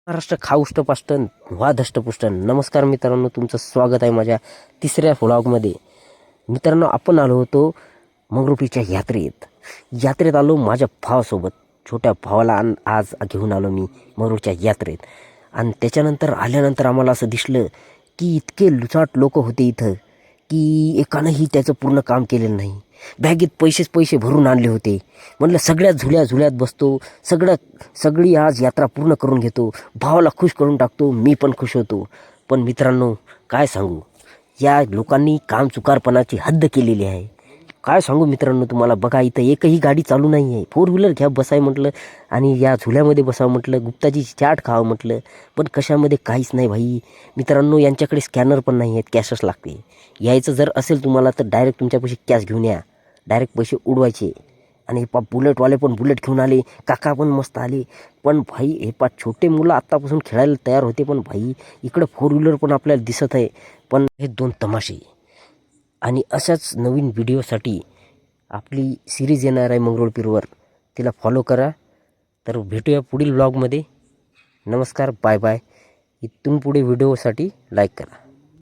महाराष्ट्र खाऊष्टपाष्ट व्हा धष्टपुष्ट. नमस्कार मित्रांनो, तुमचं स्वागत आहे माझ्या तिसऱ्या व्लॉगमध्ये. मित्रांनो, आपण आलो होतो मंगरुळपीरच्या यात्रेत आलो माझ्या भावासोबत. छोट्या भावाला आज घेऊन आलो मी मंगरुळच्या यात्रेत. आणि त्याच्यानंतर आल्यानंतर आम्हाला असं दिसलं की इतके लुचाट लोक होते इथं की एकानंही त्याचं पूर्ण काम केलेलं नाही. बॅगेत पैसे भरून आणले होते. म्हटलं सगळ्या झुल्यात बसतो, सगळी आज यात्रा पूर्ण करून घेतो, भावाला खुश करून टाकतो, मी पण खुश होतो. पण मित्रांनो, काय सांगू, या लोकांनी काम चुकारपणाची हद्द केलेली आहे. काय सांगू मित्रांनो तुम्हाला. बघा, इथं एकही गाडी चालू नाही आहे. 4 व्हीलर घ्या बसाय म्हटलं आणि या झुल्यामध्ये बसावं म्हटलं, गुप्ताची चाट खावं म्हटलं, पण कशामध्ये काहीच नाही भाई. मित्रांनो, यांच्याकडे स्कॅनर पण नाही आहेत, कॅशच लागते. यायचं जर असेल तुम्हाला तर डायरेक्ट तुमच्यापाशी कॅश घेऊन या, डायरेक्ट पैसे उडवायचे. आणि हे बुलेटवाले पण बुलेट घेऊन आले, काका पण मस्त आले. पण भाई हे छोटे मुलं आत्तापासून खेळायला तयार होते. पण भाई इकडं 4 व्हीलर पण आपल्याला दिसत आहे. पण हे 2 तमाशे. आणि अशाच नवीन व्हिडिओसाठी आपली सिरीज येणार आहे मंगरुळपीरवर, तिला फॉलो करा. तर भेटूया पुढील व्लॉगमध्ये. नमस्कार, बाय बाय. इथून पुढे व्हिडिओसाठी लाईक करा.